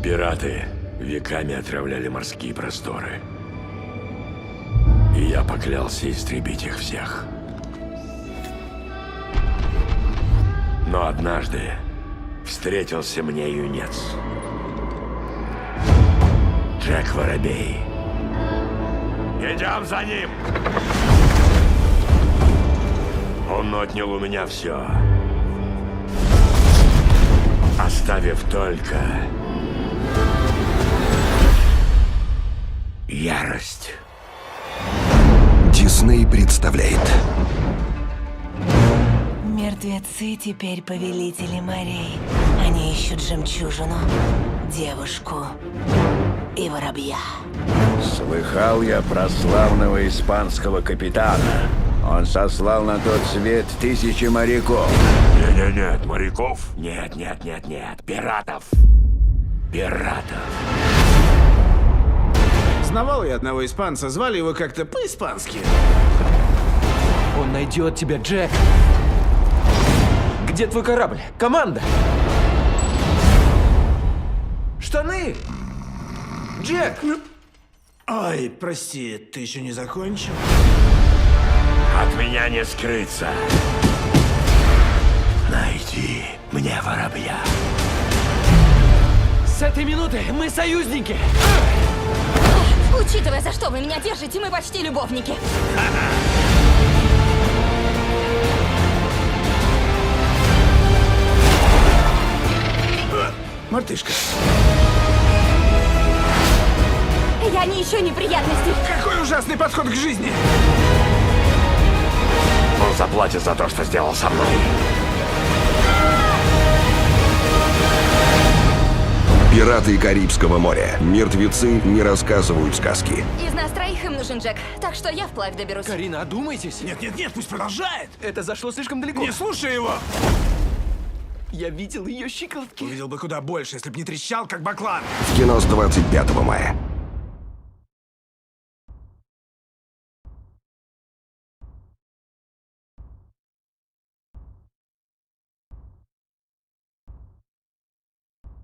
Пираты веками отравляли морские просторы. И я поклялся истребить их всех. Но однажды встретился мне юнец. Джек Воробей. Идем за ним! Он отнял у меня все, оставив только ярость. Дисней представляет Мертвецы теперь повелители морей. Они ищут жемчужину, девушку и воробья. Слыхал я про славного испанского капитана. Он сослал на тот свет 1000 моряков. Нет, моряков? Нет, пиратов. Пиратов. Знавал я одного испанца, звали его как-то по-испански. Он найдет тебя, Джек. Где твой корабль? Команда! Штаны! Джек! Ой, прости, ты еще не закончил? От меня не скрыться. Найди мне воробья. С этой минуты мы союзники! Учитывая, за что вы меня держите, мы почти любовники. Мартышка. Я не ищу неприятностей. Какой ужасный подход к жизни! Он заплатит за то, что сделал со мной. «Пираты Карибского моря». Мертвецы не рассказывают сказки. Из нас троих им нужен Джек, так что я вплавь доберусь. Карина, одумайтесь! Нет, пусть продолжает! Это зашло слишком далеко. Не слушай его! Я видел ее щиколотки. Увидел бы куда больше, если бы не трещал, как баклан. В кино с 25 мая.